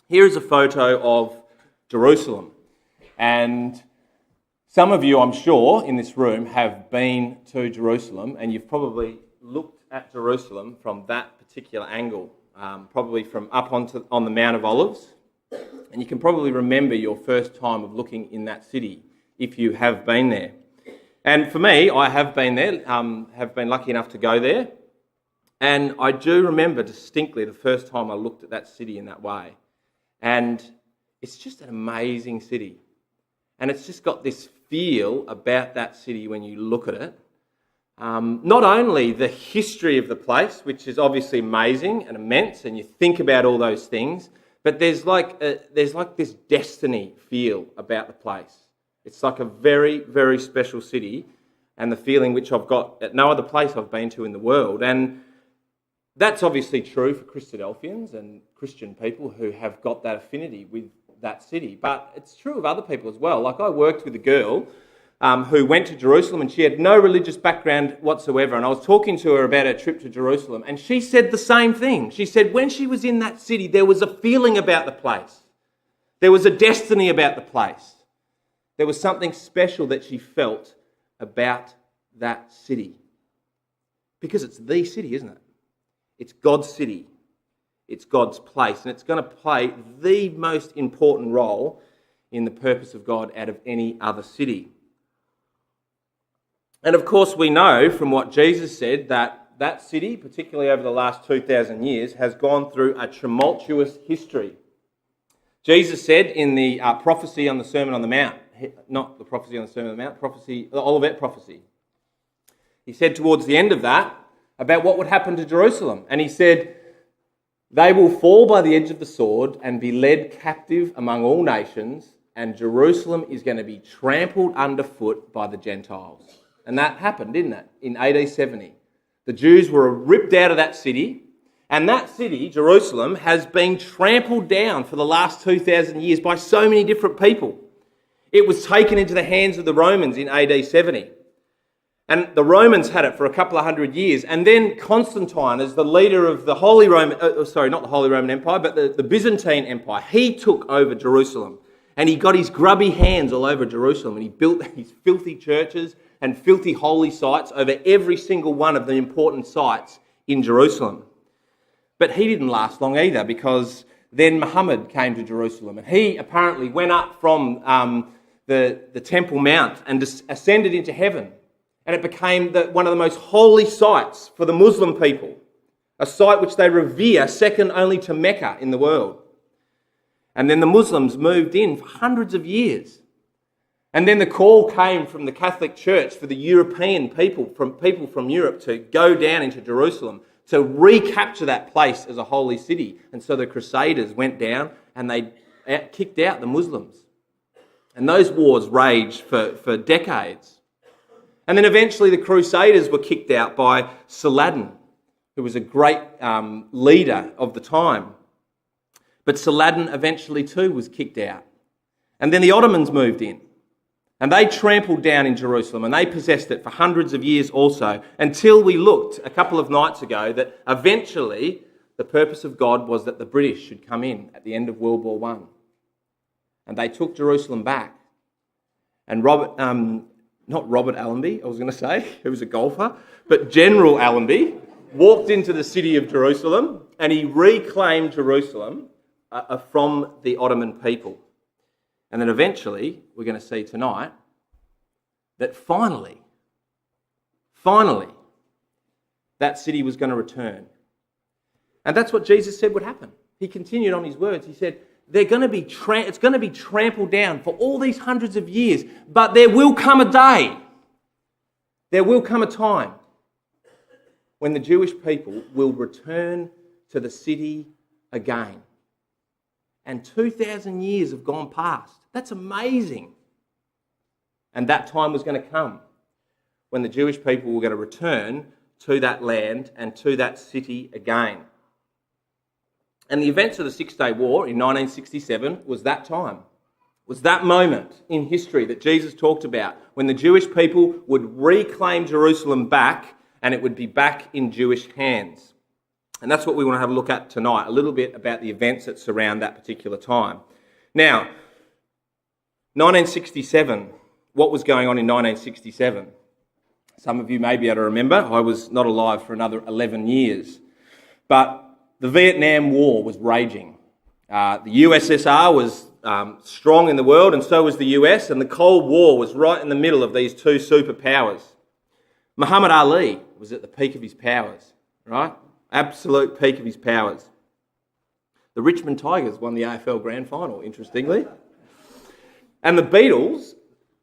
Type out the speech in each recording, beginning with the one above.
Here is a photo of Jerusalem. And some of you, I'm sure, in this room have been to Jerusalem, and you've probably looked at Jerusalem from that particular angle, probably from up on the Mount of Olives. And you can probably remember your first time of looking in that city, if you have been there. And for me, I have been there, have been lucky enough to go there. And I do remember distinctly the first time I looked at that city in that way. And it's just an amazing city. And it's just got this feel about that city when you look at it. Not only the history of the place, which is obviously amazing and immense, and you think about all those things, but there's like this destiny feel about the place. It's like a very, very special city, and the feeling which I've got at no other place I've been to in the world. And that's obviously true for Christadelphians and Christian people who have got that affinity with that city. But it's true of other people as well. Like I worked with a girl who went to Jerusalem, and she had no religious background whatsoever. And I was talking to her about her trip to Jerusalem, and she said the same thing. She said when she was in that city, there was a feeling about the place. There was a destiny about the place. There was something special that she felt about that city. Because it's the city, isn't it? It's God's city. It's God's place. And it's going to play the most important role in the purpose of God out of any other city. And of course we know from what Jesus said that that city, particularly over the last 2,000 years, has gone through a tumultuous history. Jesus said in the prophecy on the Sermon on the Mount, not the prophecy on the Sermon on the Mount, the Olivet prophecy. He said towards the end of that about what would happen to Jerusalem. And he said, they will fall by the edge of the sword and be led captive among all nations, and Jerusalem is going to be trampled underfoot by the Gentiles. And that happened, didn't it, in AD 70. The Jews were ripped out of that city, and that city, Jerusalem, has been trampled down for the last 2,000 years by so many different people. It was taken into the hands of the Romans in AD 70. And the Romans had it for a couple of hundred years. And then Constantine, as the leader of the not the Holy Roman Empire, but the Byzantine Empire, he took over Jerusalem. And he got his grubby hands all over Jerusalem. And he built these filthy churches and filthy holy sites over every single one of the important sites in Jerusalem. But he didn't last long either, because then Muhammad came to Jerusalem. And he apparently went up from the Temple Mount and ascended into heaven. And it became one of the most holy sites for the Muslim people, a site which they revere second only to Mecca in the world. And then the Muslims moved in for hundreds of years. And then the call came from the Catholic Church for the European people from Europe to go down into Jerusalem to recapture that place as a holy city. And so the Crusaders went down and they kicked out the Muslims. And those wars raged for decades. And then eventually the Crusaders were kicked out by Saladin, who was a great leader of the time. But Saladin eventually too was kicked out. And then the Ottomans moved in. And they trampled down in Jerusalem, and they possessed it for hundreds of years also, until we looked a couple of nights ago that eventually the purpose of God was that the British should come in at the end of World War I. And they took Jerusalem back. And not Robert Allenby, I was going to say, who was a golfer, but General Allenby walked into the city of Jerusalem and he reclaimed Jerusalem from the Ottoman people. And then eventually, we're going to see tonight, that finally, that city was going to return. And that's what Jesus said would happen. He continued on his words. He said, it's going to be trampled down for all these hundreds of years, but there will come a day, there will come a time when the Jewish people will return to the city again. And 2,000 years have gone past. That's amazing. And that time was going to come when the Jewish people were going to return to that land and to that city again. And the events of the Six-Day War in 1967 was that time, was that moment in history that Jesus talked about when the Jewish people would reclaim Jerusalem back and it would be back in Jewish hands. And that's what we want to have a look at tonight, a little bit about the events that surround that particular time. Now, 1967, what was going on in 1967? Some of you may be able to remember. I was not alive for another 11 years. But the Vietnam War was raging. The USSR was strong in the world, and so was the US, and the Cold War was right in the middle of these two superpowers. Muhammad Ali was at the peak of his powers, right? Absolute peak of his powers. The Richmond Tigers won the AFL Grand Final, interestingly. And the Beatles,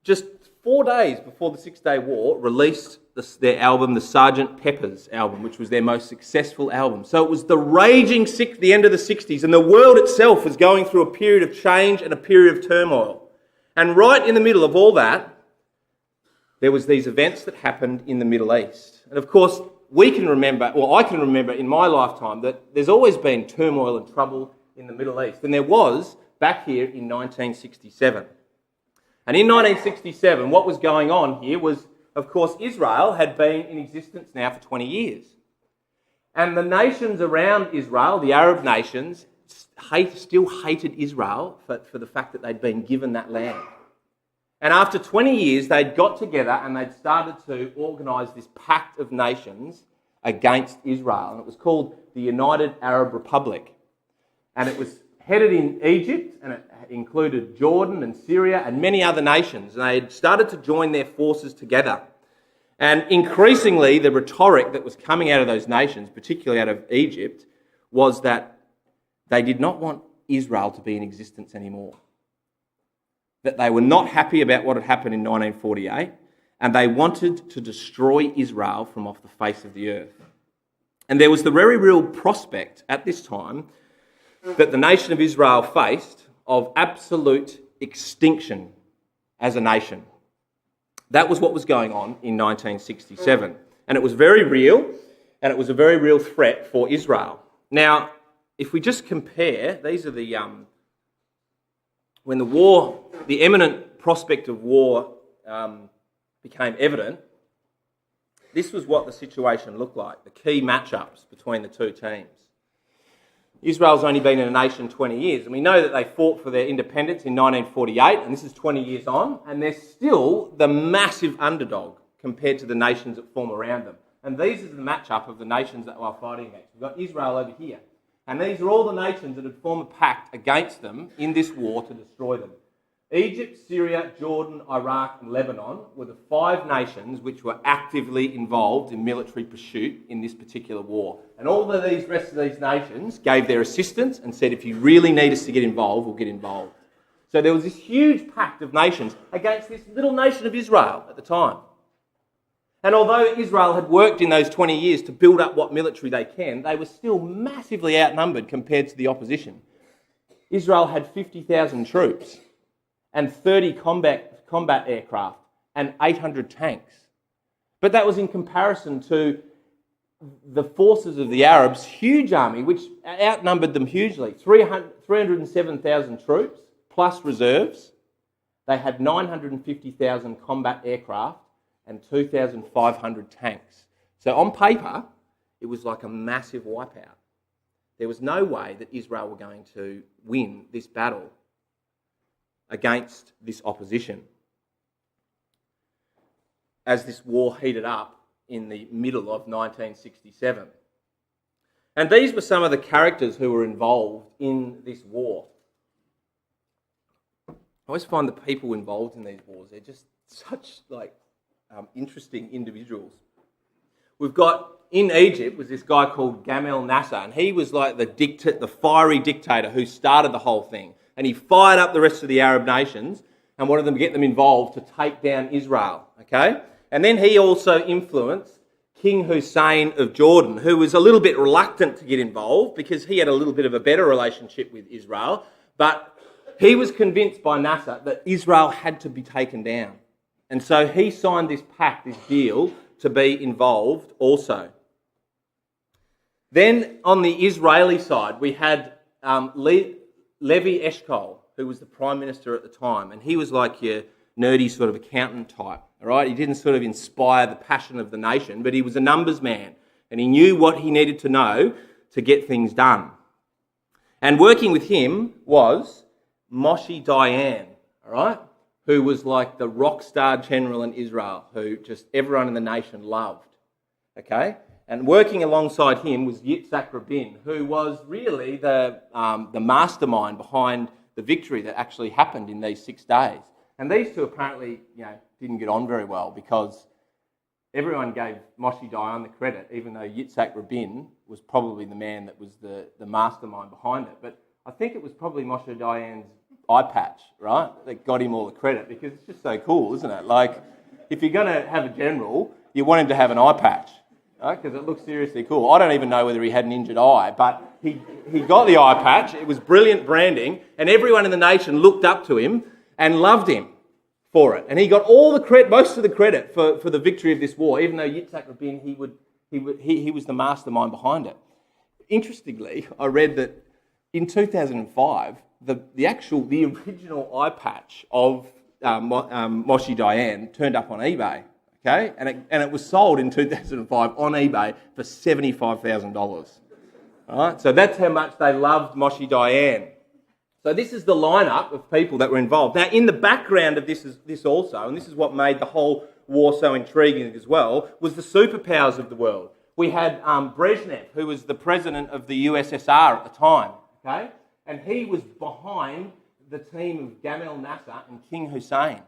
just 4 days before the Six-Day War, released their album, the Sgt. Pepper's album, which was their most successful album. So it was the raging the end of the 60s, and the world itself was going through a period of change and a period of turmoil. And right in the middle of all that, there was these events that happened in the Middle East. And of course, I can remember in my lifetime that there's always been turmoil and trouble in the Middle East. And there was back here in 1967. And in 1967, what was going on here was, of course, Israel had been in existence now for 20 years. And the nations around Israel, the Arab nations, still hated Israel for the fact that they'd been given that land. And after 20 years, they'd got together and they'd started to organise this Pact of Nations against Israel. And it was called the United Arab Republic. And it was headed in Egypt, and it included Jordan and Syria and many other nations. And they had started to join their forces together. And increasingly, the rhetoric that was coming out of those nations, particularly out of Egypt, was that they did not want Israel to be in existence anymore. That they were not happy about what had happened in 1948, and they wanted to destroy Israel from off the face of the earth. And there was the very real prospect at this time that the nation of Israel faced of absolute extinction as a nation. That was what was going on in 1967. And it was very real, and it was a very real threat for Israel. Now, if we just compare, these are the... when the imminent prospect of war became evident, this was what the situation looked like, the key matchups between the two teams. Israel's only been in a nation 20 years, and we know that they fought for their independence in 1948, and this is 20 years on, and they're still the massive underdog compared to the nations that form around them. And these are the matchup of the nations that we're fighting against. We've got Israel over here. And these are all the nations that had formed a pact against them in this war to destroy them. Egypt, Syria, Jordan, Iraq and Lebanon were the 5 nations which were actively involved in military pursuit in this particular war. And all of these rest of these nations gave their assistance and said, if you really need us to get involved, we'll get involved. So there was this huge pact of nations against this little nation of Israel at the time. And although Israel had worked in those 20 years to build up what military they can, they were still massively outnumbered compared to the opposition. Israel had 50,000 troops and 30 combat aircraft and 800 tanks. But that was in comparison to the forces of the Arabs' huge army, which outnumbered them hugely. 307,000 troops plus reserves. They had 950,000 combat aircraft and 2,500 tanks. So on paper, it was like a massive wipeout. There was no way that Israel were going to win this battle against this opposition as this war heated up in the middle of 1967. And these were some of the characters who were involved in this war. I always find the people involved in these wars, they're just such interesting individuals. We've got, in Egypt, was this guy called Gamal Nasser, and he was like the fiery dictator who started the whole thing. And he fired up the rest of the Arab nations and wanted them to get them involved to take down Israel, okay? And then he also influenced King Hussein of Jordan, who was a little bit reluctant to get involved because he had a little bit of a better relationship with Israel, but he was convinced by Nasser that Israel had to be taken down. And so he signed this pact, this deal, to be involved also. Then on the Israeli side, we had Levi Eshkol, who was the Prime Minister at the time, and he was like your nerdy sort of accountant type, all right? He didn't sort of inspire the passion of the nation, but he was a numbers man, and he knew what he needed to know to get things done. And working with him was Moshe Dayan, all right, who was like the rock star general in Israel, who just everyone in the nation loved, okay? And working alongside him was Yitzhak Rabin, who was really the mastermind behind the victory that actually happened in these 6 days. And these two apparently, didn't get on very well because everyone gave Moshe Dayan the credit, even though Yitzhak Rabin was probably the man that was the mastermind behind it. But I think it was probably Moshe Dayan's eye patch, right, that got him all the credit, because it's just so cool, isn't it? Like, if you're going to have a general, you want him to have an eye patch, right, because it looks seriously cool. I don't even know whether he had an injured eye, but he got the eye patch. It was brilliant branding, and everyone in the nation looked up to him and loved him for it. And he got all the credit, most of the credit for the victory of this war, even though Yitzhak Rabin, he was the mastermind behind it. Interestingly, I read that in 2005, the original eye patch of Moshe Dayan turned up on eBay, okay, and it was sold in 2005 on eBay for $75,000. All right, so that's how much they loved Moshe Dayan. So this is the lineup of people that were involved. Now, in the background of this also, and this is what made the whole war so intriguing as well, was the superpowers of the world. We had Brezhnev, who was the president of the USSR at the time, okay? And he was behind the team of Gamal Nasser and King Hussein.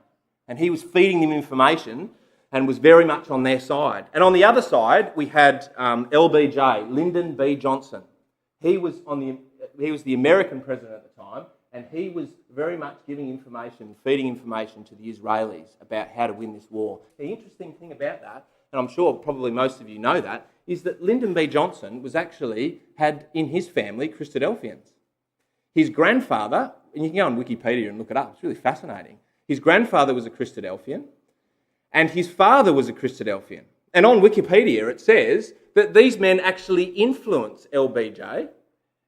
And he was feeding them information and was very much on their side. And on the other side, we had LBJ, Lyndon B. Johnson. He was the American president at the time, and he was very much giving information, feeding information to the Israelis about how to win this war. The interesting thing about that, and I'm sure probably most of you know that, is that Lyndon B. Johnson had in his family Christadelphians. His grandfather, and you can go on Wikipedia and look it up, it's really fascinating. His grandfather was a Christadelphian, and his father was a Christadelphian. And on Wikipedia it says that these men actually influenced LBJ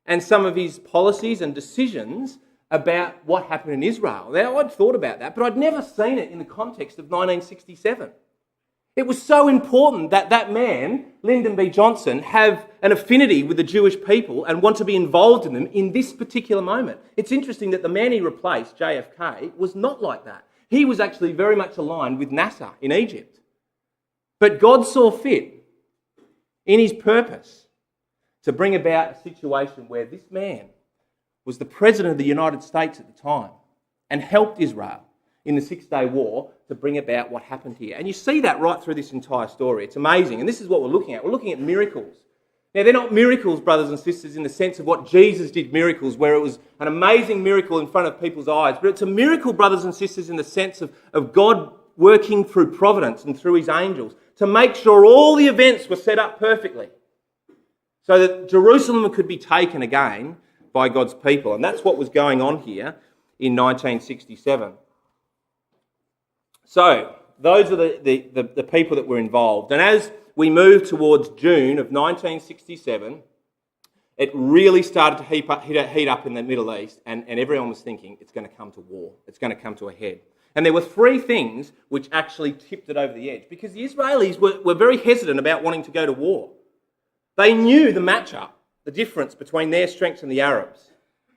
and some of his policies and decisions about what happened in Israel. Now, I'd thought about that, but I'd never seen it in the context of 1967. It was so important that that man, Lyndon B. Johnson, have an affinity with the Jewish people and want to be involved in them in this particular moment. It's interesting that the man he replaced, JFK, was not like that. He was actually very much aligned with Nasser in Egypt. But God saw fit in his purpose to bring about a situation where this man was the president of the United States at the time and helped Israel in the 6-day war to bring about what happened here. And you see that right through this entire story. It's amazing. And this is what we're looking at. We're looking at miracles. Now, they're not miracles, brothers and sisters, in the sense of what Jesus did miracles, where it was an amazing miracle in front of people's eyes. But it's a miracle, brothers and sisters, in the sense of God working through providence and through his angels to make sure all the events were set up perfectly so that Jerusalem could be taken again by God's people. And that's what was going on here in 1967. So, those are the people that were involved. And as we moved towards June of 1967, it really started to heat up in the Middle East, and everyone was thinking it's going to come to war. It's going to come to a head. And there were 3 things which actually tipped it over the edge, because the Israelis were very hesitant about wanting to go to war. They knew the matchup, the difference between their strengths and the Arabs,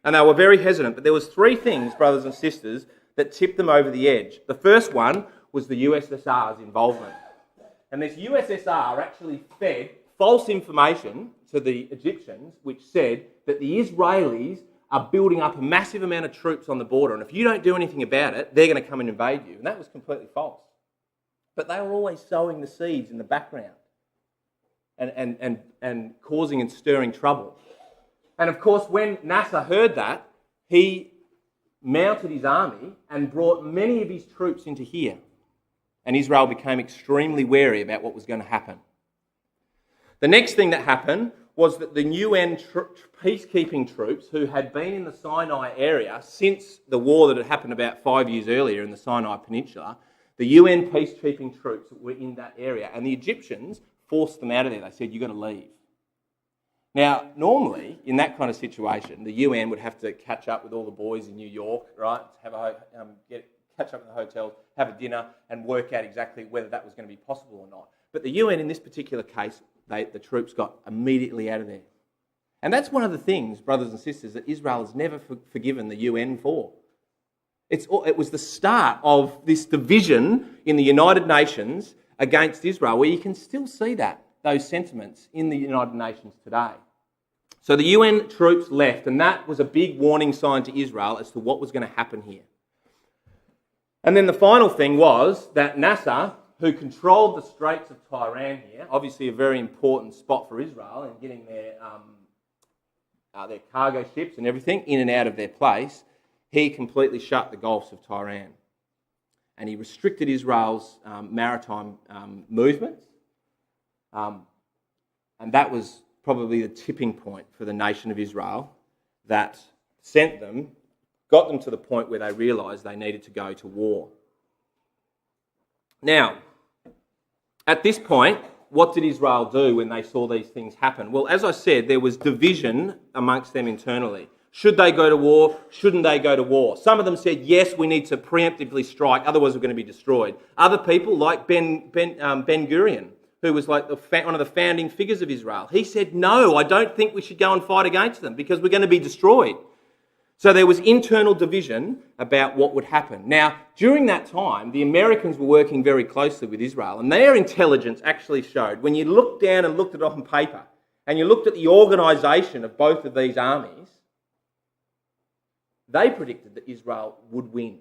and they were very hesitant. But there was 3 things, brothers and sisters, that tipped them over the edge. The first one was the USSR's involvement. And this USSR actually fed false information to the Egyptians, which said that the Israelis are building up a massive amount of troops on the border, and if you don't do anything about it, they're going to come and invade you. And that was completely false. But they were always sowing the seeds in the background and causing and stirring trouble. And of course, when Nasser heard that, he mounted his army and brought many of his troops into here. And Israel became extremely wary about what was going to happen. The next thing that happened was that the UN peacekeeping troops, who had been in the Sinai area since the war that had happened about 5 years earlier in the Sinai Peninsula, the UN peacekeeping troops were in that area, and the Egyptians forced them out of there. They said, "You've got to leave." Now, normally, in that kind of situation, the UN would have to catch up with all the boys in New York, right? Catch up in the hotels, have a dinner, and work out exactly whether that was going to be possible or not. But the UN, in this particular case, the troops got immediately out of there. And that's one of the things, brothers and sisters, that Israel has never forgiven the UN for. It was the start of this division in the United Nations against Israel, where you can still see those sentiments in the United Nations today. So the UN troops left, and that was a big warning sign to Israel as to what was going to happen here. And then the final thing was that Nasser, who controlled the Straits of Tiran here, obviously a very important spot for Israel in getting their cargo ships and everything in and out of their place, he completely shut the Gulfs of Tiran. And he restricted Israel's maritime movements. And that was probably the tipping point for the nation of Israel that got them to the point where they realised they needed to go to war. Now, at this point, what did Israel do when they saw these things happen? Well, as I said, there was division amongst them internally. Should they go to war? Shouldn't they go to war? Some of them said, yes, we need to preemptively strike, otherwise we're going to be destroyed. Other people, like Ben Gurion, who was like one of the founding figures of Israel, he said, no, I don't think we should go and fight against them because we're going to be destroyed. So there was internal division about what would happen. Now, during that time, the Americans were working very closely with Israel, and their intelligence actually showed, when you looked down and looked at it on paper, and you looked at the organisation of both of these armies, they predicted that Israel would win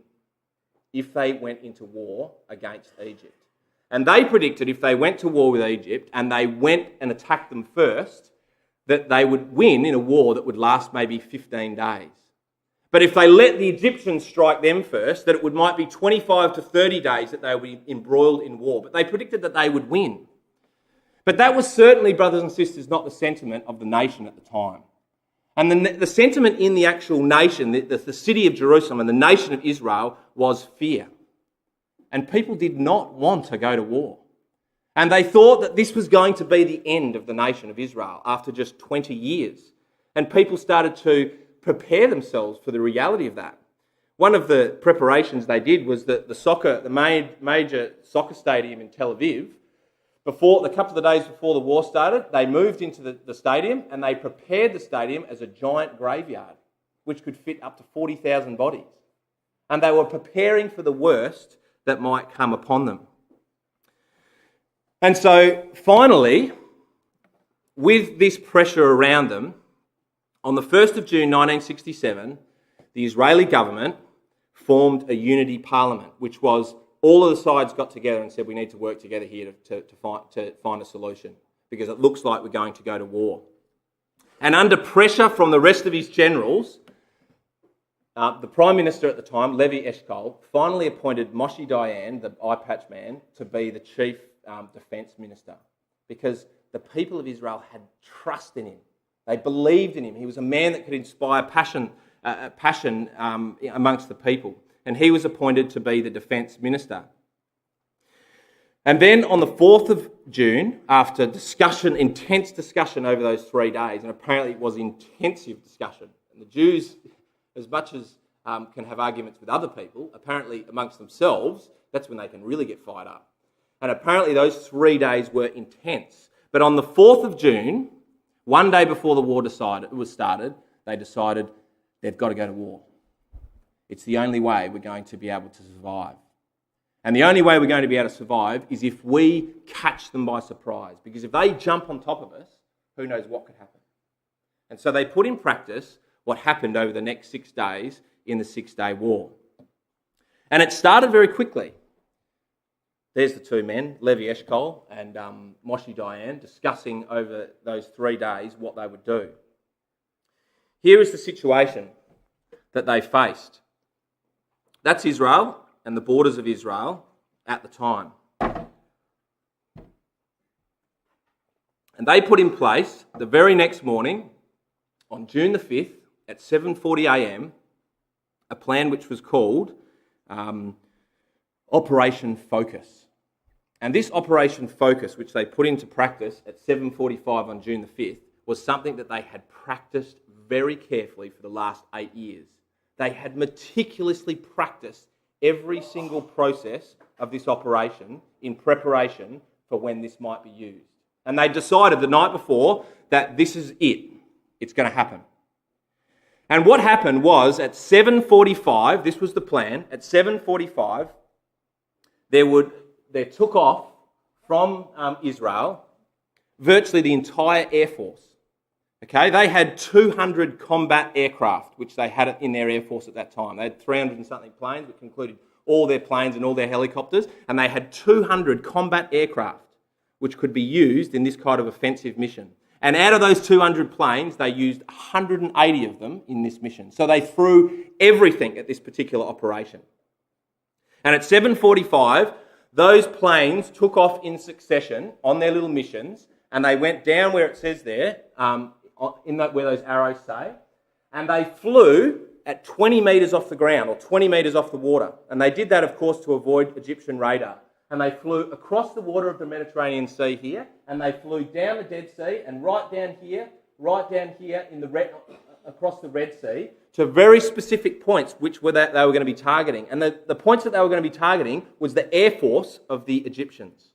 if they went into war against Egypt. And they predicted if they went to war with Egypt and they went and attacked them first, that they would win in a war that would last maybe 15 days. But if they let the Egyptians strike them first, that it might be 25 to 30 days that they would be embroiled in war. But they predicted that they would win. But that was certainly, brothers and sisters, not the sentiment of the nation at the time. And the sentiment in the actual nation, the city of Jerusalem and the nation of Israel, was fear. And people did not want to go to war. And they thought that this was going to be the end of the nation of Israel after just 20 years. And people started to prepare themselves for the reality of that. One of the preparations they did was that the major soccer stadium in Tel Aviv, a couple of days before the war started, they moved into the stadium and they prepared the stadium as a giant graveyard, which could fit up to 40,000 bodies. And they were preparing for the worst that might come upon them. And so finally, with this pressure around them, on the 1st of June 1967, the Israeli government formed a unity parliament, which was all of the sides got together and said we need to work together here to find a solution because it looks like we're going to go to war. And under pressure from the rest of his generals, the Prime Minister at the time, Levi Eshkol, finally appointed Moshe Dayan, the eye patch man, to be the chief defence minister because the people of Israel had trust in him. They believed in him. He was a man that could inspire passion amongst the people. And he was appointed to be the defence minister. And then on the 4th of June, after intense discussion over those 3 days, and apparently it was intensive discussion, and the Jews, as much as can have arguments with other people, apparently amongst themselves, that's when they can really get fired up. And apparently those 3 days were intense. But on the 4th of June, one day before the war was started, they decided they've got to go to war. It's the only way we're going to be able to survive. And the only way we're going to be able to survive is if we catch them by surprise. Because if they jump on top of us, who knows what could happen. And so they put in practice what happened over the next 6 days in the 6-day war. And it started very quickly. There's the two men, Levi Eshkol and Moshe Dayan, discussing over those 3 days what they would do. Here is the situation that they faced. That's Israel and the borders of Israel at the time. And they put in place the very next morning, on June the 5th, at 7:40 a.m, a plan which was called Operation Focus. And this Operation Focus, which they put into practice at 7:45 on June the 5th, was something that they had practiced very carefully for the last 8 years. They had meticulously practiced every single process of this operation in preparation for when this might be used. And they decided the night before that this is it. It's going to happen. And what happened was at 7:45, this was the plan, at 7:45, there took off from Israel virtually the entire Air Force. Okay, they had 200 combat aircraft, which they had in their Air Force at that time. They had 300 and something planes, which included all their planes and all their helicopters, and they had 200 combat aircraft, which could be used in this kind of offensive mission. And out of those 200 planes, they used 180 of them in this mission. So they threw everything at this particular operation. And at 7:45, those planes took off in succession on their little missions, and they went down where it says there, where those arrows say, and they flew at 20 metres off the ground or 20 metres off the water. And they did that, of course, to avoid Egyptian radar. And they flew across the water of the Mediterranean Sea here, and they flew down the Dead Sea and right down here in across the Red Sea to very specific points which were that they were going to be targeting. And the points that they were going to be targeting was the air force of the Egyptians.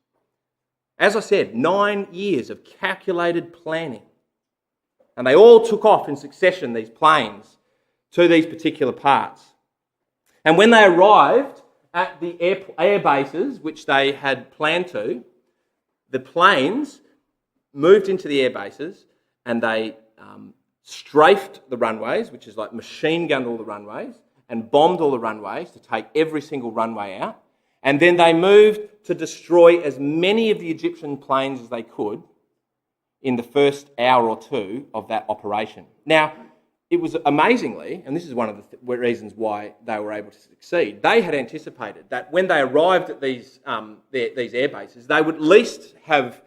As I said, 9 years of calculated planning. And they all took off in succession, these planes, to these particular parts. And when they arrived at the air bases, which they had planned to, the planes moved into the air bases and they strafed the runways, which is like machine gunned all the runways, and bombed all the runways to take every single runway out. And then they moved to destroy as many of the Egyptian planes as they could in the first hour or two of that operation. Now, it was amazingly, and this is one of the reasons why they were able to succeed, they had anticipated that when they arrived at these air bases, they would at least have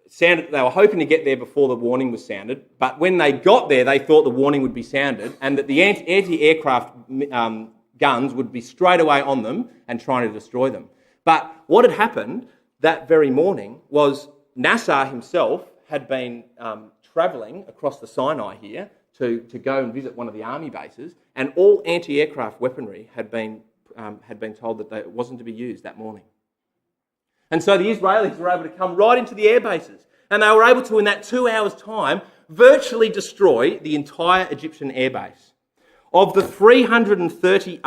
sounded, they were hoping to get there before the warning was sounded, but when they got there, they thought the warning would be sounded and that the anti-aircraft guns would be straight away on them and trying to destroy them. But what had happened that very morning was Nasser himself had been travelling across the Sinai here to go and visit one of the army bases, and all anti-aircraft weaponry had been told that it wasn't to be used that morning. And so the Israelis were able to come right into the air bases, and they were able to, in that 2 hours' time, virtually destroy the entire Egyptian air base. Of the 350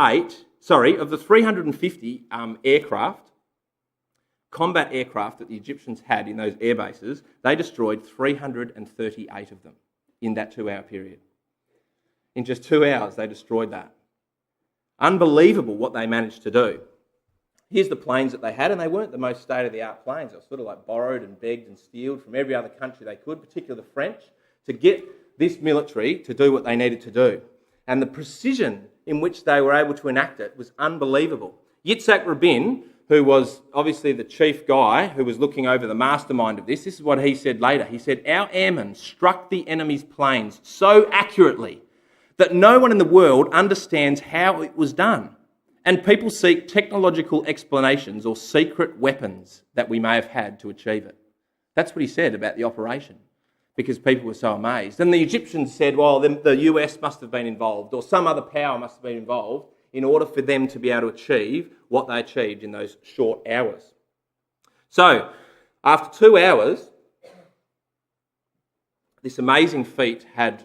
combat aircraft that the Egyptians had in those air bases, they destroyed 338 of them in that 2 hour period. In just 2 hours, they destroyed that. Unbelievable what they managed to do. Here's the planes that they had, and they weren't the most state-of-the-art planes. They were sort of like borrowed and begged and stealed from every other country they could, particularly the French, to get this military to do what they needed to do. And the precision in which they were able to enact it was unbelievable. Yitzhak Rabin, who was obviously the chief guy who was looking over the mastermind of this is what he said later. He said, "Our airmen struck the enemy's planes so accurately that no one in the world understands how it was done. And people seek technological explanations or secret weapons that we may have had to achieve it." That's what he said about the operation, because people were so amazed. And the Egyptians said, well, the US must have been involved, or some other power must have been involved in order for them to be able to achieve what they achieved in those short hours. So, after 2 hours, this amazing feat has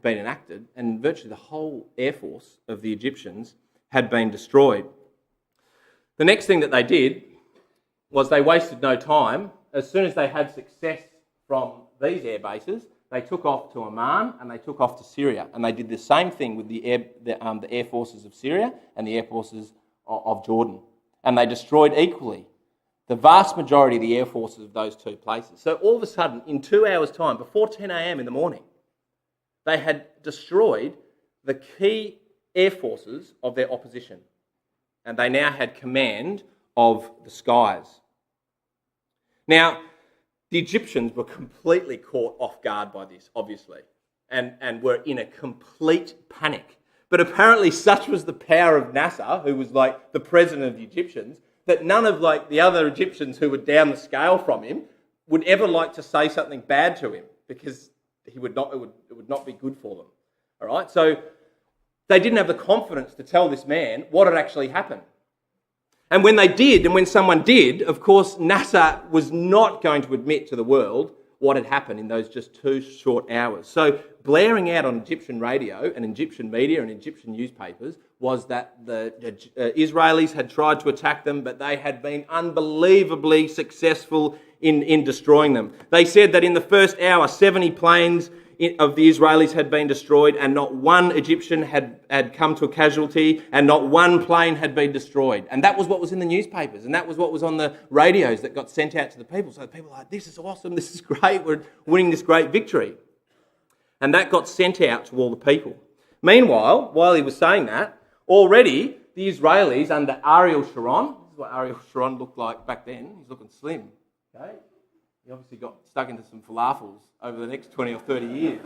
been enacted, and virtually the whole air force of the Egyptians had been destroyed. The next thing that they did was they wasted no time. As soon as they had success from these air bases, they took off to Amman and they took off to Syria, and they did the same thing with the air forces of Syria and the air forces of Jordan, and they destroyed equally the vast majority of the air forces of those two places. So all of a sudden, in 2 hours' time, before 10 a.m. in the morning, they had destroyed the key air forces of their opposition, and they now had command of the skies. Now, the Egyptians were completely caught off guard by this, obviously, and were in a complete panic. But apparently such was the power of Nasser, who was like the president of the Egyptians, that none of like the other Egyptians who were down the scale from him would ever like to say something bad to him, because it would not be good for them. All right? So they didn't have the confidence to tell this man what had actually happened. And when they did, and when someone did, of course, Nasser was not going to admit to the world what had happened in those just 2 short hours. So blaring out on Egyptian radio and Egyptian media and Egyptian newspapers was that the Israelis had tried to attack them, but they had been unbelievably successful in destroying them. They said that in the first hour, 70 planes of the Israelis had been destroyed, and not one Egyptian had come to a casualty, and not one plane had been destroyed. And that was what was in the newspapers, and that was what was on the radios that got sent out to the people. So the people were like, this is awesome, this is great, we're winning this great victory. And that got sent out to all the people. Meanwhile, while he was saying that, already the Israelis under Ariel Sharon, this is what Ariel Sharon looked like back then, he's looking slim, okay? He obviously got stuck into some falafels over the next 20 or 30 years.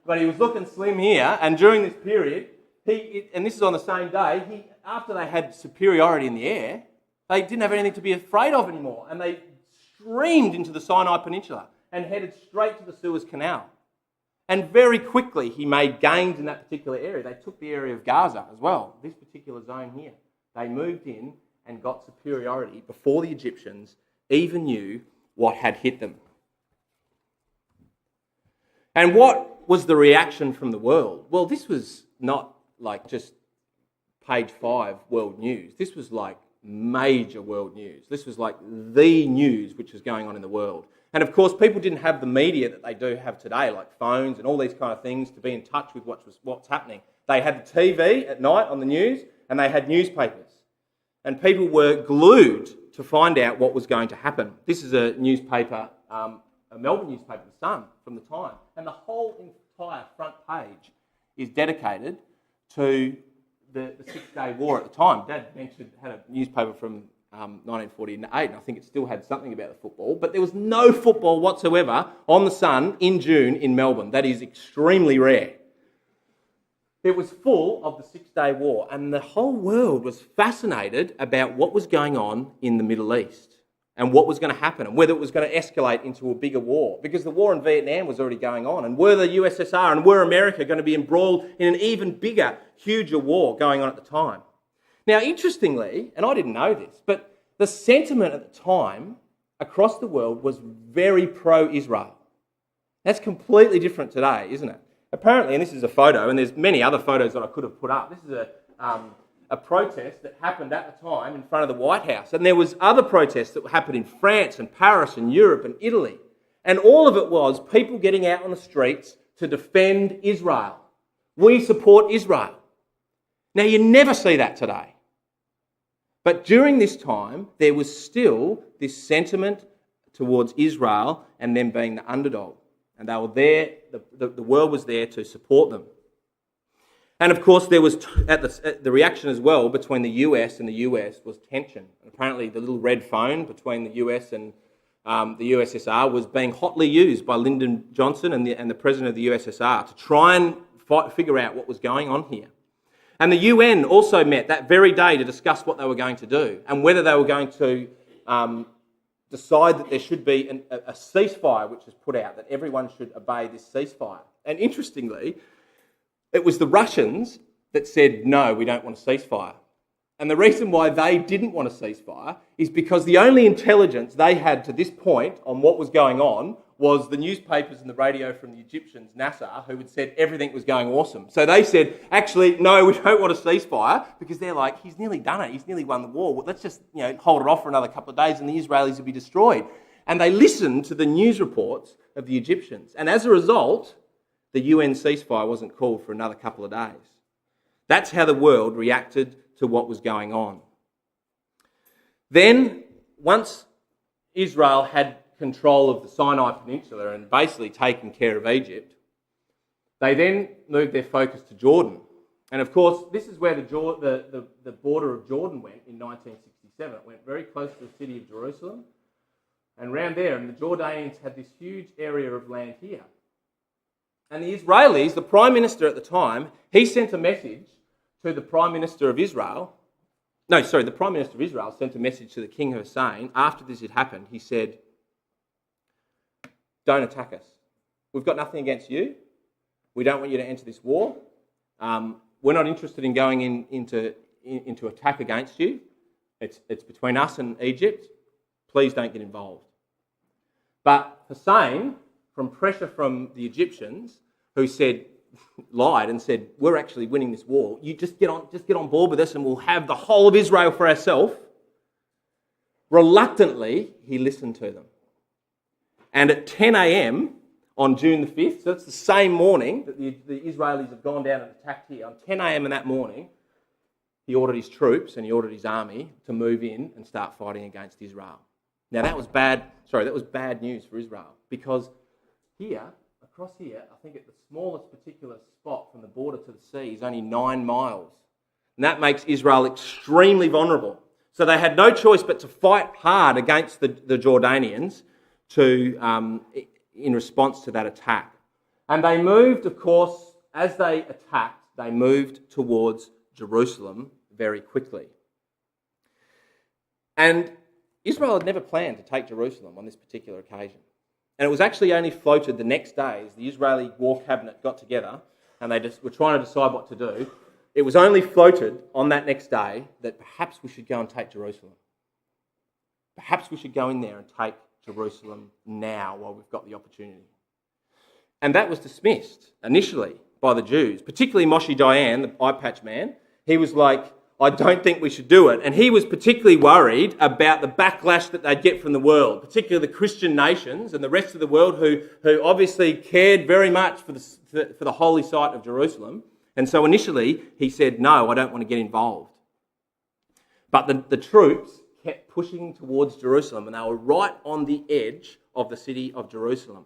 But he was looking slim here, and during this period, and this is on the same day, after they had superiority in the air, they didn't have anything to be afraid of anymore, and they streamed into the Sinai Peninsula and headed straight to the Suez Canal. And very quickly, he made gains in that particular area. They took the area of Gaza as well, this particular zone here. They moved in and got superiority before the Egyptians even knew what had hit them. And what was the reaction from the world? Well, this was not like just page 5 world news. This was like major world news. This was like the news which was going on in the world. And of course, people didn't have the media that they do have today, like phones and all these kind of things to be in touch with what's happening. They had the TV at night on the news, and they had newspapers. And people were glued to find out what was going to happen. This is a newspaper, a Melbourne newspaper, The Sun, from the time. And the whole entire front page is dedicated to the Six-Day War at the time. Dad had a newspaper from 1948, and I think it still had something about the football, but there was no football whatsoever on The Sun in June in Melbourne. That is extremely rare. It was full of the Six-Day War, and the whole world was fascinated about what was going on in the Middle East and what was going to happen and whether it was going to escalate into a bigger war, because the war in Vietnam was already going on, and were the USSR and were America going to be embroiled in an even bigger, huger war going on at the time. Now, interestingly, and I didn't know this, but the sentiment at the time across the world was very pro-Israel. That's completely different today, isn't it? Apparently, and this is a photo, and there's many other photos that I could have put up. This is a protest that happened at the time in front of the White House. And there was other protests that happened in France and Paris and Europe and Italy. And all of it was people getting out on the streets to defend Israel. We support Israel. Now, you never see that today. But during this time, there was still this sentiment towards Israel and them being the underdog. And they were there, the world was there to support them. And of course, there was, the reaction as well between the US and the US was tension. And apparently, the little red phone between the US and the USSR was being hotly used by Lyndon Johnson and the president of the USSR to try and figure out what was going on here. And the UN also met that very day to discuss what they were going to do and whether they were going to decide that there should be a ceasefire which was put out, that everyone should obey this ceasefire. And interestingly, it was the Russians that said, no, we don't want a ceasefire. And the reason why they didn't want a ceasefire is because the only intelligence they had to this point on what was going on was the newspapers and the radio from the Egyptians, NASA, who had said everything was going awesome. So they said, actually, no, we don't want a ceasefire, because they're like, he's nearly done it, he's nearly won the war. Well, let's just hold it off for another couple of days and the Israelis will be destroyed. And they listened to the news reports of the Egyptians. And as a result, the UN ceasefire wasn't called for another couple of days. That's how the world reacted to what was going on. Then, once Israel had control of the Sinai Peninsula and basically taken care of Egypt, they then moved their focus to Jordan. And of course, this is where the border of Jordan went in 1967. It went very close to the city of Jerusalem. And around there, and the Jordanians had this huge area of land here. And the Israelis, the Prime Minister at the time, he sent a message to the Prime Minister of Israel. The Prime Minister of Israel sent a message to the King Hussein after this had happened. He said, don't attack us. We've got nothing against you. We don't want you to enter this war. We're not interested in going into attack against you. It's between us and Egypt. Please don't get involved. But Hussein, from pressure from the Egyptians, who lied and said, we're actually winning this war, you just get on board with us and we'll have the whole of Israel for ourselves. Reluctantly, he listened to them. And at 10 a.m. on June the 5th, so it's the same morning that the Israelis have gone down and attacked here, on 10 a.m. in that morning, he ordered his troops and he ordered his army to move in and start fighting against Israel. Now that was bad news for Israel, because across here, I think at the smallest particular spot from the border to the sea is only 9 miles. And that makes Israel extremely vulnerable. So they had no choice but to fight hard against the Jordanians in response to that attack. And they moved, of course, as they attacked, they moved towards Jerusalem very quickly. And Israel had never planned to take Jerusalem on this particular occasion. And it was actually only floated the next day as the Israeli war cabinet got together and they just were trying to decide what to do. It was only floated on that next day that perhaps we should go and take Jerusalem. Perhaps we should go in there and take Jerusalem now while we've got the opportunity. And that was dismissed initially by the Jews, particularly Moshe Dayan, the eye patch man. He was like, I don't think we should do it. And he was particularly worried about the backlash that they'd get from the world, particularly the Christian nations and the rest of the world who obviously cared very much for the holy site of Jerusalem. And so initially he said, no, I don't want to get involved. But the troops kept pushing towards Jerusalem and they were right on the edge of the city of Jerusalem.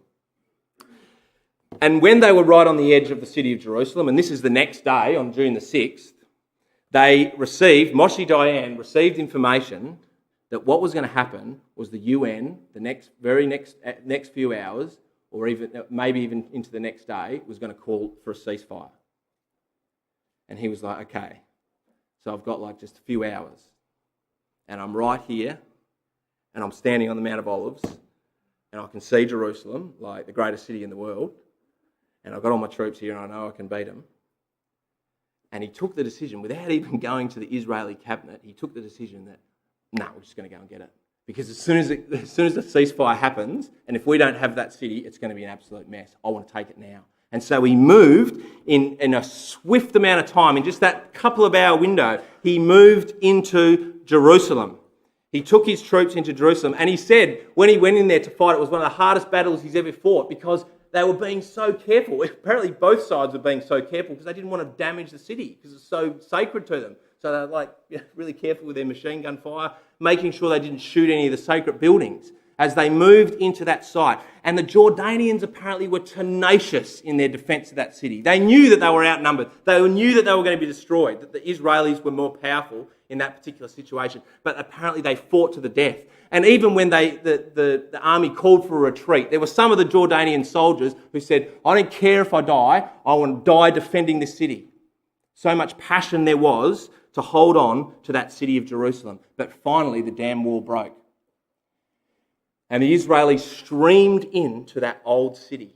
And when they were right on the edge of the city of Jerusalem, and this is the next day on June the 6th, Moshe Dayan received information that what was going to happen was the UN, the next few hours, or maybe even into the next day, was going to call for a ceasefire. And he was like, okay, so I've got just a few hours. And I'm right here, and I'm standing on the Mount of Olives, and I can see Jerusalem, like the greatest city in the world, and I've got all my troops here, and I know I can beat them. And he took the decision, without even going to the Israeli cabinet, he took the decision that, no, we're just going to go and get it. Because as soon as the ceasefire happens, and if we don't have that city, it's going to be an absolute mess. I want to take it now. And so he moved in a swift amount of time, in just that couple of hour window, he moved into Jerusalem. He took his troops into Jerusalem, and he said when he went in there to fight, it was one of the hardest battles he's ever fought because they were being so careful. Apparently both sides were being so careful because they didn't want to damage the city because it's so sacred to them. So they're really careful with their machine gun fire, making sure they didn't shoot any of the sacred buildings as they moved into that site. And the Jordanians apparently were tenacious in their defence of that city. They knew that they were outnumbered. They knew that they were going to be destroyed, that the Israelis were more powerful in that particular situation. But apparently they fought to the death. And even when the army called for a retreat, there were some of the Jordanian soldiers who said, I don't care if I die, I want to die defending this city. So much passion there was to hold on to that city of Jerusalem. But finally the damn wall broke. And the Israelis streamed into that old city.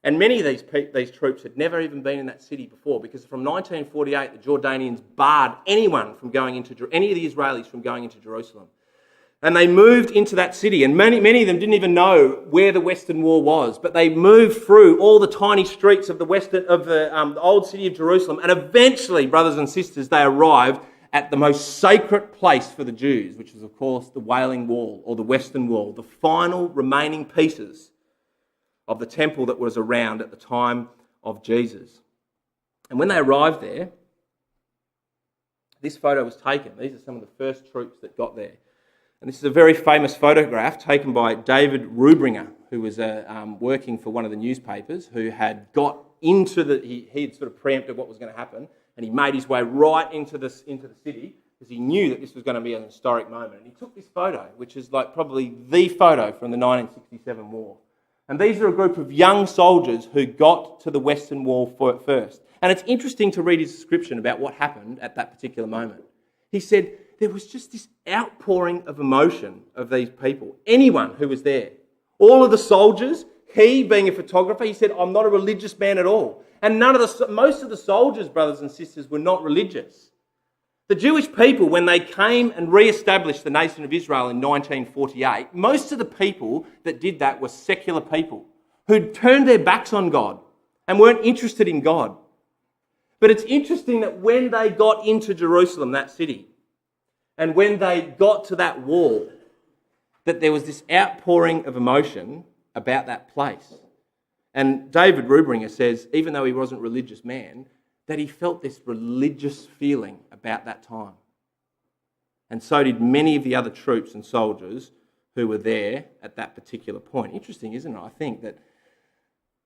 And many of these troops had never even been in that city before, because from 1948, the Jordanians barred any of the Israelis from going into Jerusalem. And they moved into that city, and many of them didn't even know where the Western Wall was, but they moved through all the tiny streets of the old city of Jerusalem, and eventually, brothers and sisters, they arrived at the most sacred place for the Jews, which was, of course, the Wailing Wall, or the Western Wall, the final remaining pieces of the temple that was around at the time of Jesus. And when they arrived there, this photo was taken. These are some of the first troops that got there. And this is a very famous photograph taken by David Rubringer, who was working for one of the newspapers, who had got into he had sort of preempted what was going to happen, and he made his way right into the city because he knew that this was going to be an historic moment. And he took this photo, which is probably the photo from the 1967 war. And these are a group of young soldiers who got to the Western Wall first. And it's interesting to read his description about what happened at that particular moment. He said there was just this outpouring of emotion of these people, anyone who was there. All of the soldiers, he being a photographer, he said, I'm not a religious man at all. And most of the soldiers, brothers and sisters, were not religious. The Jewish people, when they came and re-established the nation of Israel in 1948, most of the people that did that were secular people who'd turned their backs on God and weren't interested in God. But it's interesting that when they got into Jerusalem, that city, and when they got to that wall, that there was this outpouring of emotion about that place. And David Rubringer says, even though he wasn't a religious man, that he felt this religious feeling about that time. And so did many of the other troops and soldiers who were there at that particular point. Interesting, isn't it? I think that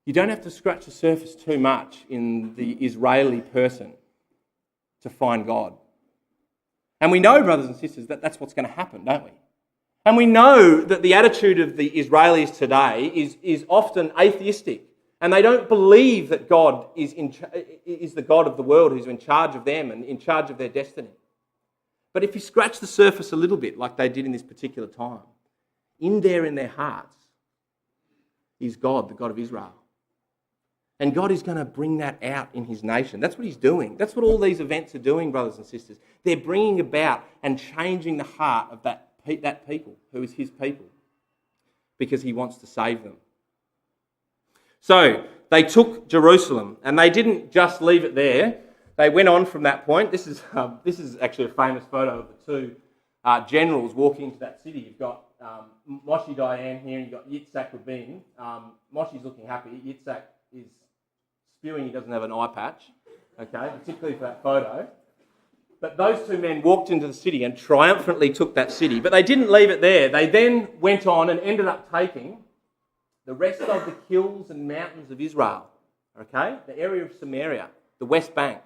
you don't have to scratch the surface too much in the Israeli person to find God. And we know, brothers and sisters, that that's what's going to happen, don't we? And we know that the attitude of the Israelis today is often atheistic. And they don't believe that God is the God of the world who's in charge of them and in charge of their destiny. But if you scratch the surface a little bit, like they did in this particular time, in their hearts is God, the God of Israel. And God is going to bring that out in his nation. That's what he's doing. That's what all these events are doing, brothers and sisters. They're bringing about and changing the heart of that people who is his people because he wants to save them. So they took Jerusalem, and they didn't just leave it there. They went on from that point. This is actually a famous photo of the two generals walking into that city. You've got Moshe Dayan here, and you've got Yitzhak Rabin. Moshe's looking happy. Yitzhak is spewing he doesn't have an eye patch, okay, particularly for that photo. But those two men walked into the city and triumphantly took that city. But they didn't leave it there. They then went on and ended up taking the rest of the hills and mountains of Israel, okay? The area of Samaria, the West Bank.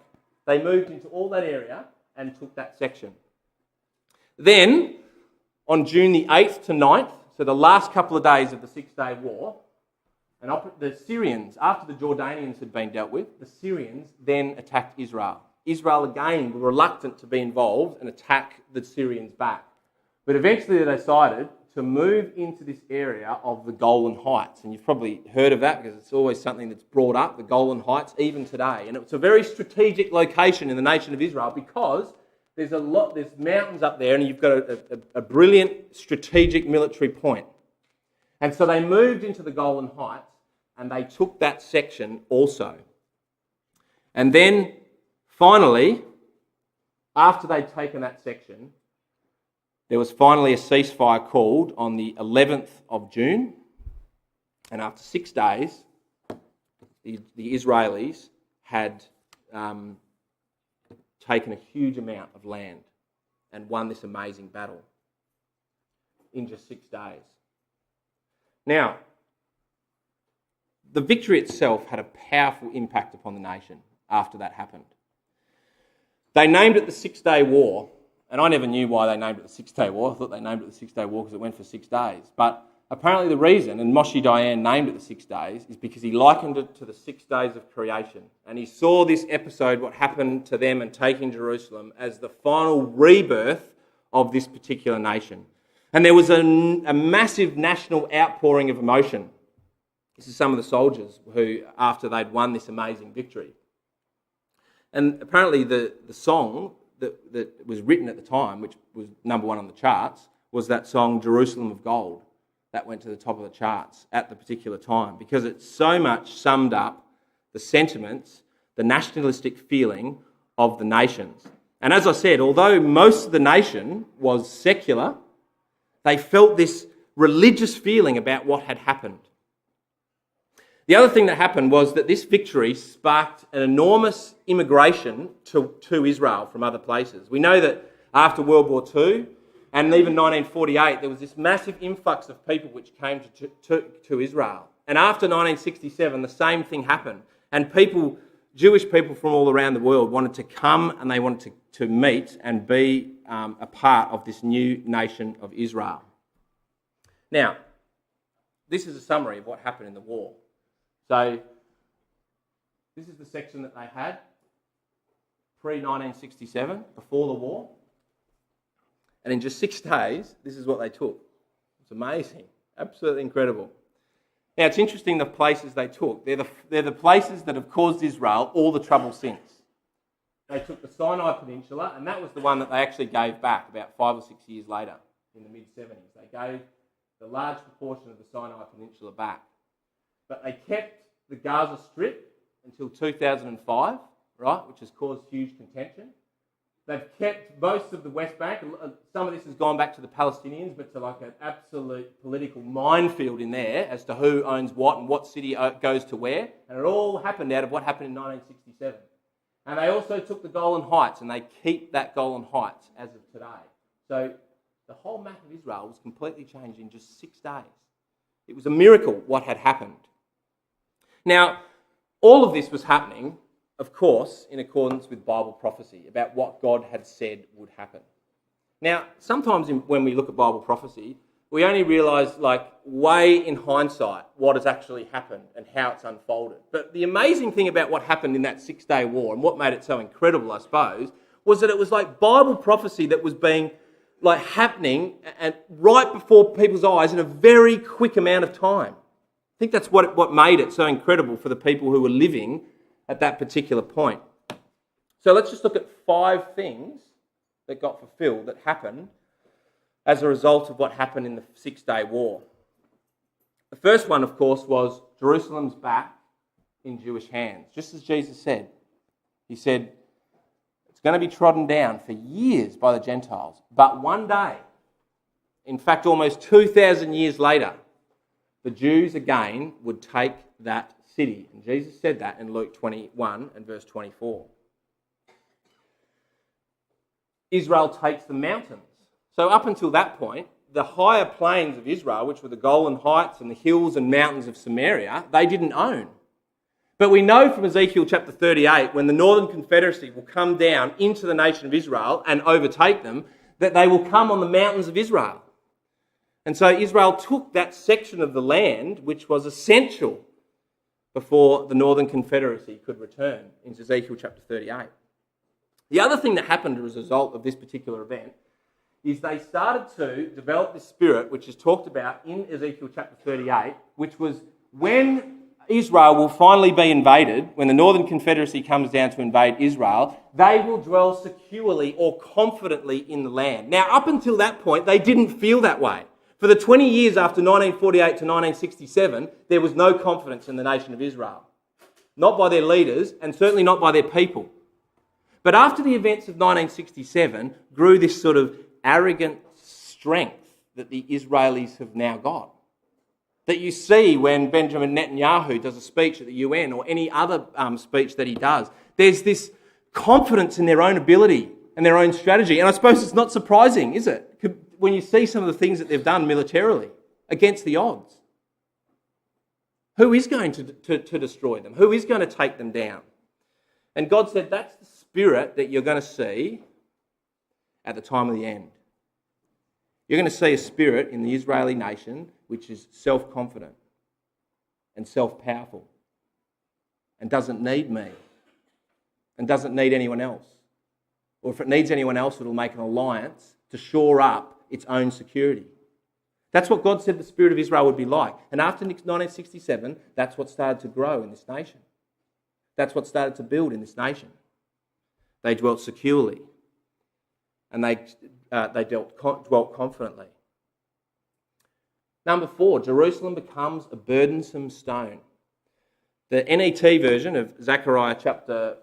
They moved into all that area and took that section. Then, on June the 8th to 9th, so the last couple of days of the Six-Day War, and the Syrians, after the Jordanians had been dealt with, the Syrians then attacked Israel. Israel again were reluctant to be involved and attack the Syrians back. But eventually they decided to move into this area of the Golan Heights. And you've probably heard of that because it's always something that's brought up, the Golan Heights, even today. And it's a very strategic location in the nation of Israel because there's mountains up there and you've got a brilliant strategic military point. And so they moved into the Golan Heights and they took that section also. And then finally, after they'd taken that section, there was finally a ceasefire called on the 11th of June, and after 6 days, the Israelis had taken a huge amount of land and won this amazing battle in just 6 days. Now, the victory itself had a powerful impact upon the nation after that happened. They named it the Six-Day War. And I never knew why they named it the Six-Day War. I thought they named it the Six-Day War because it went for 6 days. But apparently the reason, and Moshe Dayan named it the 6 days, is because he likened it to the 6 days of creation. And he saw this episode, what happened to them and taking Jerusalem, as the final rebirth of this particular nation. And there was a massive national outpouring of emotion. This is some of the soldiers who, after they'd won this amazing victory. And apparently the song that was written at the time, which was number one on the charts, was that song Jerusalem of Gold. That went to the top of the charts at the particular time because it so much summed up the sentiments, the nationalistic feeling of the nations. And as I said, although most of the nation was secular, they felt this religious feeling about what had happened. The other thing that happened was that this victory sparked an enormous immigration to Israel from other places. We know that after World War II and even 1948, there was this massive influx of people which came to Israel. And after 1967, the same thing happened. And Jewish people from all around the world wanted to come and they wanted to meet and be a part of this new nation of Israel. Now, this is a summary of what happened in the war. So, this is the section that they had pre-1967, before the war. And in just 6 days, this is what they took. It's amazing. Absolutely incredible. Now, it's interesting the places they took. They're the places that have caused Israel all the trouble since. they took the Sinai Peninsula, and that was the one that they actually gave back about 5 or 6 years later, in the mid-70s. They gave the large proportion of the Sinai Peninsula back. But they kept the Gaza Strip until 2005, right, which has caused huge contention. They've kept most of the West Bank, and some of this has gone back to the Palestinians, but to like an absolute political minefield in there as to who owns what and what city goes to where. And it all happened out of what happened in 1967. And they also took the Golan Heights, and they keep that Golan Heights as of today. So the whole map of Israel was completely changed in just 6 days. It was a miracle what had happened. Now, all of this was happening, of course, in accordance with Bible prophecy about what God had said would happen. Now, sometimes when we look at Bible prophecy, we only realise, like, way in hindsight what has actually happened and how it's unfolded. But the amazing thing about what happened in that 6-day war, and what made it so incredible, I suppose, was that it was like Bible prophecy that was being, like, happening and right before people's eyes in a very quick amount of time. I think that's what made it so incredible for the people who were living at that particular point. So let's just look at 5 things that got fulfilled, that happened as a result of what happened in the 6-day war. The first one, of course, was Jerusalem's back in Jewish hands. Just as Jesus said. He said, it's going to be trodden down for years by the Gentiles, but one day, in fact almost 2,000 years later, the Jews again would take that city. And Jesus said that in Luke 21 and verse 24. Israel takes the mountains. So up until that point, the higher plains of Israel, which were the Golan Heights and the hills and mountains of Samaria, they didn't own. But we know from Ezekiel chapter 38, when the Northern Confederacy will come down into the nation of Israel and overtake them, that they will come on the mountains of Israel. And so Israel took that section of the land which was essential before the Northern Confederacy could return in Ezekiel chapter 38. The other thing that happened as a result of this particular event is they started to develop this spirit, which is talked about in Ezekiel chapter 38, which was when Israel will finally be invaded, when the Northern Confederacy comes down to invade Israel, they will dwell securely or confidently in the land. Now, up until that point, they didn't feel that way. For the 20 years after 1948 to 1967, there was no confidence in the nation of Israel. Not by their leaders, and certainly not by their people. But after the events of 1967, grew this sort of arrogant strength that the Israelis have now got. That you see when Benjamin Netanyahu does a speech at the UN or any other speech that he does. There's this confidence in their own ability and their own strategy. And I suppose it's not surprising, is it? When you see some of the things that they've done militarily against the odds. Who is going to destroy them? Who is going to take them down? And God said that's the spirit that you're going to see at the time of the end. You're going to see a spirit in the Israeli nation which is self-confident and self-powerful and doesn't need me and doesn't need anyone else. Or if it needs anyone else, it'll make an alliance to shore up its own security. That's what God said the spirit of Israel would be like. And after 1967, that's what started to grow in this nation. That's what started to build in this nation. They dwelt securely. And they dwelt confidently. Number 4, Jerusalem becomes a burdensome stone. The NET version of Zechariah chapter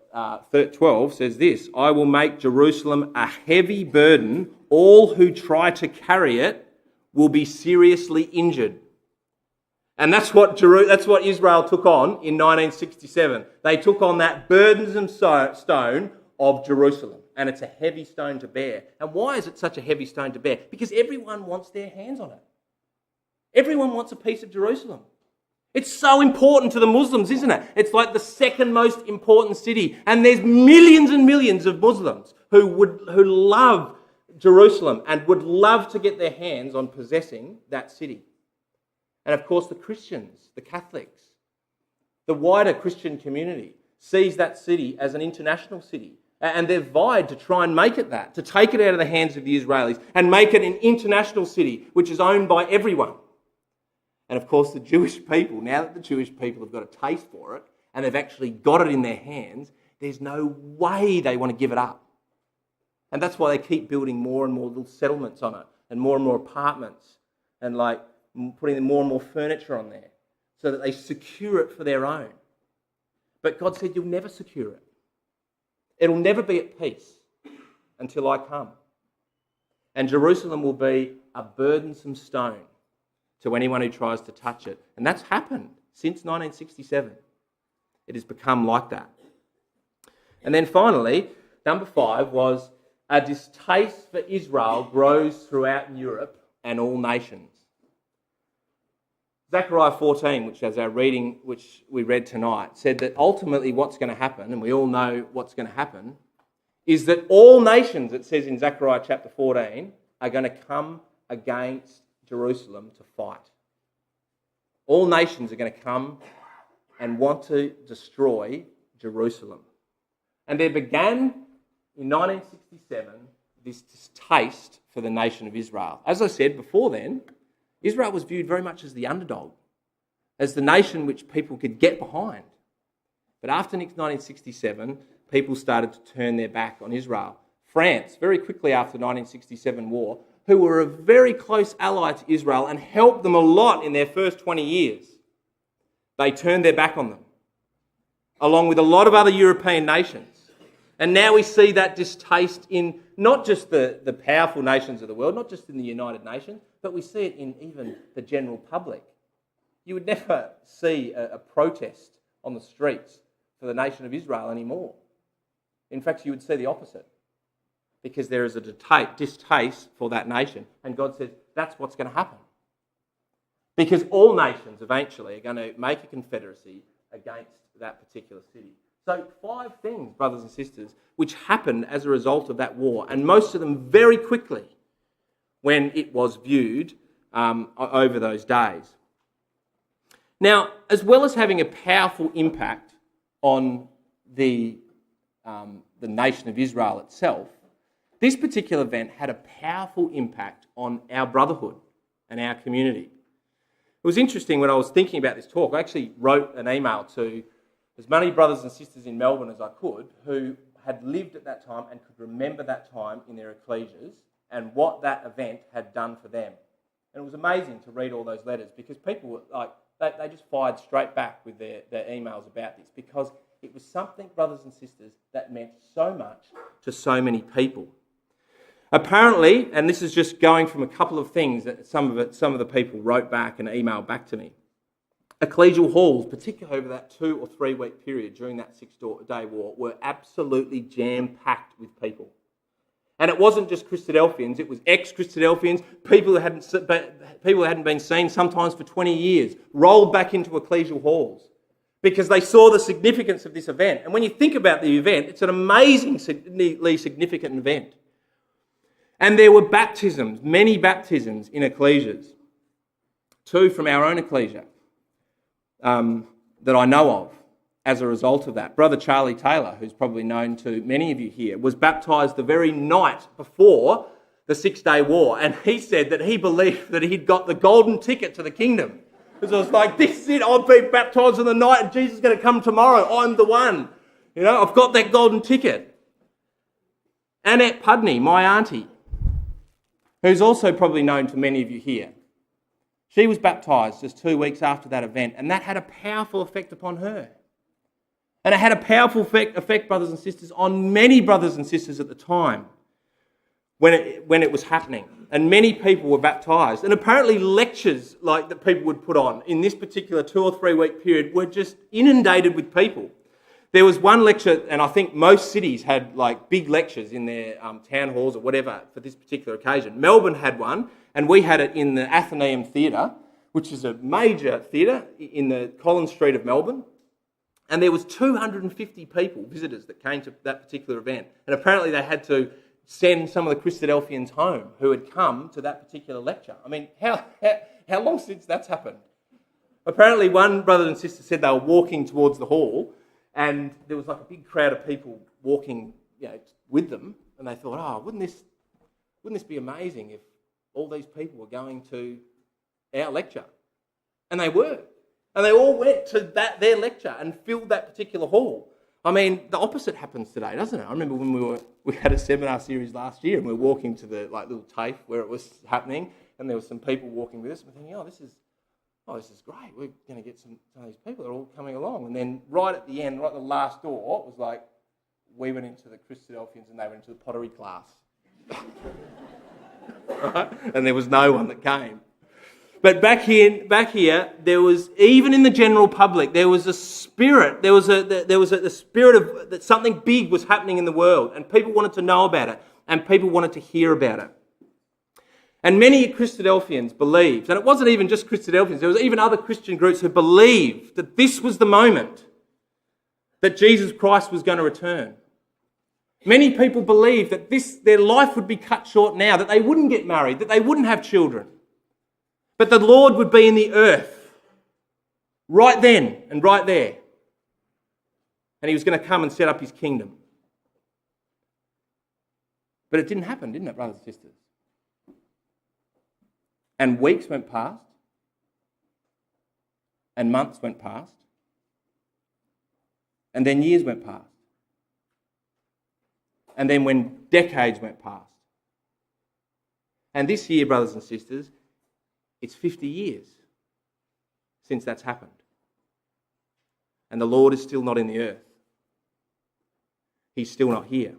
12 says this, I will make Jerusalem a heavy burden. All who try to carry it will be seriously injured. And that's what Israel took on in 1967. They took on that burdensome stone of Jerusalem. And it's a heavy stone to bear. And why is it such a heavy stone to bear? Because everyone wants their hands on it. Everyone wants a piece of Jerusalem. It's so important to the Muslims, isn't it? It's like the second most important city. And there's millions and millions of Muslims who love Jerusalem and would love to get their hands on possessing that city. And of course the Christians, the Catholics, the wider Christian community sees that city as an international city. And they've vied to try and make it that, to take it out of the hands of the Israelis and make it an international city which is owned by everyone. And of course the Jewish people, now that the Jewish people have got a taste for it and they've actually got it in their hands, there's no way they want to give it up. And that's why they keep building more and more little settlements on it, and more apartments, and like putting more and more furniture on there, so that they secure it for their own. But God said, you'll never secure it. It'll never be at peace until I come. And Jerusalem will be a burdensome stone to anyone who tries to touch it. And that's happened since 1967. It has become like that. And then finally, number 5 was a distaste for Israel grows throughout Europe and all nations. Zechariah 14, which is our reading, which we read tonight, said that ultimately what's going to happen, and we all know what's going to happen, is that all nations, it says in Zechariah chapter 14, are going to come against Jerusalem to fight. All nations are going to come and want to destroy Jerusalem. And there began in 1967 this distaste for the nation of Israel. As I said before then, Israel was viewed very much as the underdog, as the nation which people could get behind. But after 1967, people started to turn their back on Israel. France, very quickly after the 1967 war, who were a very close ally to Israel and helped them a lot in their first 20 years, they turned their back on them, along with a lot of other European nations. And now we see that distaste in not just the powerful nations of the world, not just in the United Nations, but we see it in even the general public. You would never see a protest on the streets for the nation of Israel anymore. In fact, you would see the opposite, because there is a distaste for that nation. And God says that's what's going to happen. Because all nations eventually are going to make a confederacy against that particular city. So 5 things, brothers and sisters, which happened as a result of that war, and most of them very quickly when it was viewed over those days. Now, as well as having a powerful impact on the nation of Israel itself, this particular event had a powerful impact on our brotherhood and our community. It was interesting when I was thinking about this talk, I actually wrote an email to as many brothers and sisters in Melbourne as I could who had lived at that time and could remember that time in their ecclesias and what that event had done for them. And it was amazing to read all those letters, because people were like, they just fired straight back with their emails about this, because it was something, brothers and sisters, that meant so much to so many people. Apparently, and this is just going from a couple of things that some of the people wrote back and emailed back to me, ecclesial halls, particularly over that 2 or 3 week period during that 6-day war, were absolutely jam-packed with people. And it wasn't just Christadelphians, it was ex-Christadelphians, people who hadn't been seen sometimes for 20 years, rolled back into ecclesial halls because they saw the significance of this event. And when you think about the event, it's an amazingly significant event. And there were baptisms, many baptisms in ecclesias. 2 from our own ecclesia that I know of as a result of that. Brother Charlie Taylor, who's probably known to many of you here, was baptised the very night before the 6-day war, and he said that he believed that he'd got the golden ticket to the kingdom. Because it was like, this is it, I've been baptised in the night and Jesus is going to come tomorrow, I'm the one. You know, I've got that golden ticket. Annette Pudney, my auntie, who's also probably known to many of you here, she was baptised just 2 weeks after that event, and that had a powerful effect upon her. And it had a powerful effect, brothers and sisters, on many brothers and sisters at the time when it was happening. And many people were baptised. And apparently lectures like that people would put on in this particular 2 or 3 week period were just inundated with people. There was one lecture, and I think most cities had like big lectures in their town halls or whatever for this particular occasion. Melbourne had one, and we had it in the Athenaeum Theatre, which is a major theatre in the Collins Street of Melbourne. And there was 250 people, visitors, that came to that particular event. And apparently they had to send some of the Christadelphians home who had come to that particular lecture. I mean, how long since that's happened? Apparently one brother and sister said they were walking towards the hall, and there was like a big crowd of people walking, with them, and they thought, oh, wouldn't this be amazing if all these people were going to our lecture? And they were. And they all went to their lecture and filled that particular hall. I mean, the opposite happens today, doesn't it? I remember when we had a seminar series last year and we were walking to the little TAFE where it was happening, and there were some people walking with us, and we're thinking, this is great. We're going to get some of these people. They're all coming along. And then right at the end, right at the last door, it was like we went into the Christadelphians and they went into the pottery class. Right? And there was no one that came. But back here, there was, even in the general public, there was a spirit. There was a spirit of that something big was happening in the world, and people wanted to know about it, and people wanted to hear about it. And many Christadelphians believed, and it wasn't even just Christadelphians, there was even other Christian groups who believed that this was the moment that Jesus Christ was going to return. Many people believed that their life would be cut short now, that they wouldn't get married, that they wouldn't have children. But the Lord would be in the earth right then and right there. And he was going to come and set up his kingdom. But it didn't happen, didn't it, brothers and sisters? And weeks went past. And months went past. And then years went past. And then when decades went past. And this year, brothers and sisters, it's 50 years since that's happened. And the Lord is still not in the earth. He's still not here.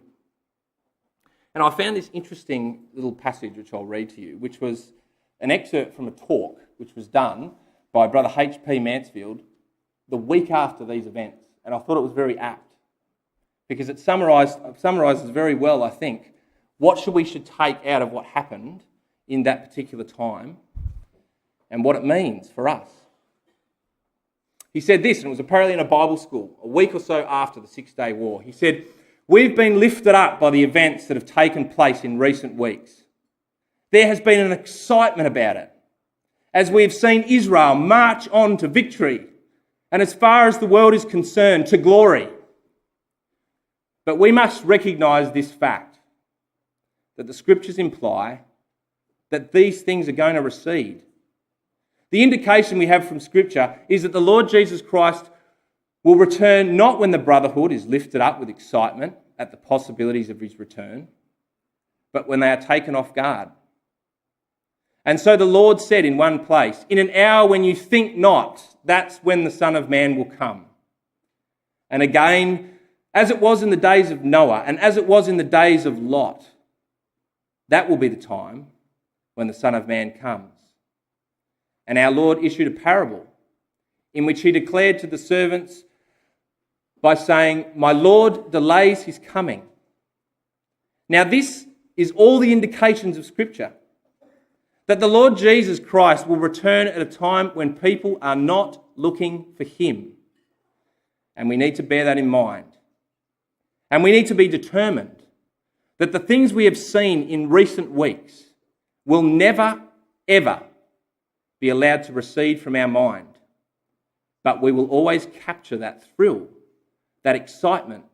And I found this interesting little passage which I'll read to you, which was an excerpt from a talk which was done by Brother H.P. Mansfield the week after these events. And I thought it was very apt because it summarises very well, I think, what we should take out of what happened in that particular time and what it means for us. He said this, and it was apparently in a Bible school, a week or so after the 6-Day War. He said, "We've been lifted up by the events that have taken place in recent weeks. There has been an excitement about it, as we have seen Israel march on to victory, and as far as the world is concerned, to glory. But we must recognise this fact, that the Scriptures imply that these things are going to recede. The indication we have from Scripture is that the Lord Jesus Christ will return not when the brotherhood is lifted up with excitement at the possibilities of his return, but when they are taken off guard. And so the Lord said in one place, 'In an hour when you think not, that's when the Son of Man will come.' And again, as it was in the days of Noah and as it was in the days of Lot, that will be the time when the Son of Man comes. And our Lord issued a parable in which he declared to the servants by saying, 'My Lord delays his coming.' Now this is all the indications of Scripture, that the Lord Jesus Christ will return at a time when people are not looking for him. And we need to bear that in mind. And we need to be determined that the things we have seen in recent weeks will never, ever be allowed to recede from our mind. But we will always capture that thrill, that excitement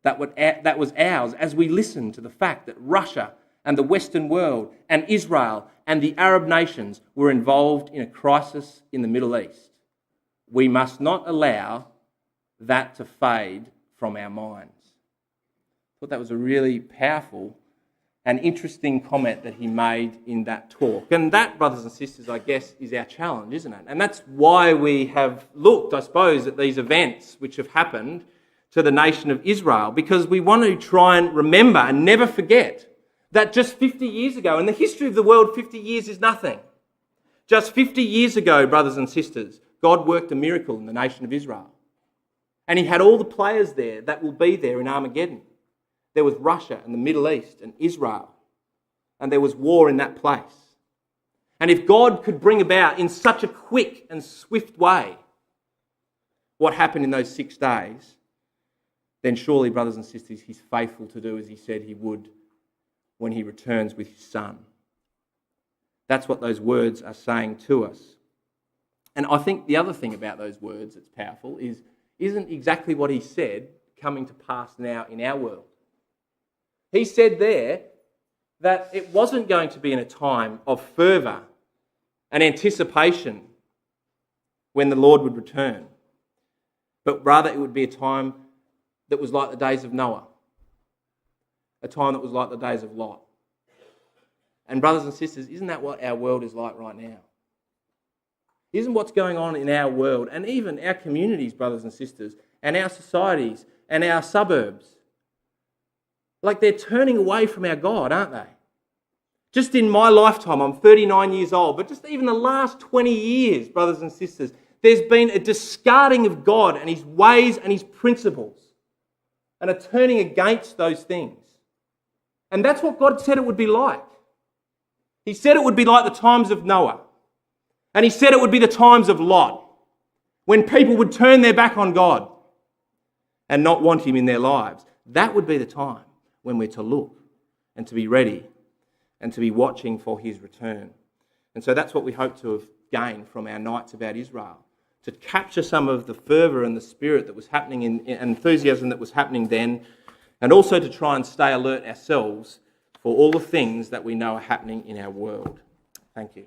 that was ours as we listen to the fact that Russia and the Western world and Israel and the Arab nations were involved in a crisis in the Middle East. We must not allow that to fade from our minds." I thought that was a really powerful and interesting comment that he made in that talk. And that, brothers and sisters, I guess, is our challenge, isn't it? And that's why we have looked, I suppose, at these events which have happened to the nation of Israel, because we want to try and remember and never forget that just 50 years ago, in the history of the world, 50 years is nothing. Just 50 years ago, brothers and sisters, God worked a miracle in the nation of Israel. And he had all the players there that will be there in Armageddon. There was Russia and the Middle East and Israel. And there was war in that place. And if God could bring about in such a quick and swift way what happened in those 6 days, then surely, brothers and sisters, he's faithful to do as he said he would when he returns with his Son. That's what those words are saying to us. And I think the other thing about those words that's powerful isn't exactly what he said coming to pass now in our world. He said there that it wasn't going to be in a time of fervour and anticipation when the Lord would return, but rather it would be a time that was like the days of Noah, a time that was like the days of Lot. And brothers and sisters, isn't that what our world is like right now? Isn't what's going on in our world, and even our communities, brothers and sisters, and our societies, and our suburbs, like they're turning away from our God, aren't they? Just in my lifetime, I'm 39 years old, but just even the last 20 years, brothers and sisters, there's been a discarding of God and his ways and his principles, and a turning against those things. And that's what God said it would be like. He said it would be like the times of Noah. And he said it would be the times of Lot, when people would turn their back on God and not want him in their lives. That would be the time when we're to look and to be ready and to be watching for his return. And so that's what we hope to have gained from our nights about Israel, to capture some of the fervour and the spirit that was happening in enthusiasm that was happening then, and also to try and stay alert ourselves for all the things that we know are happening in our world. Thank you.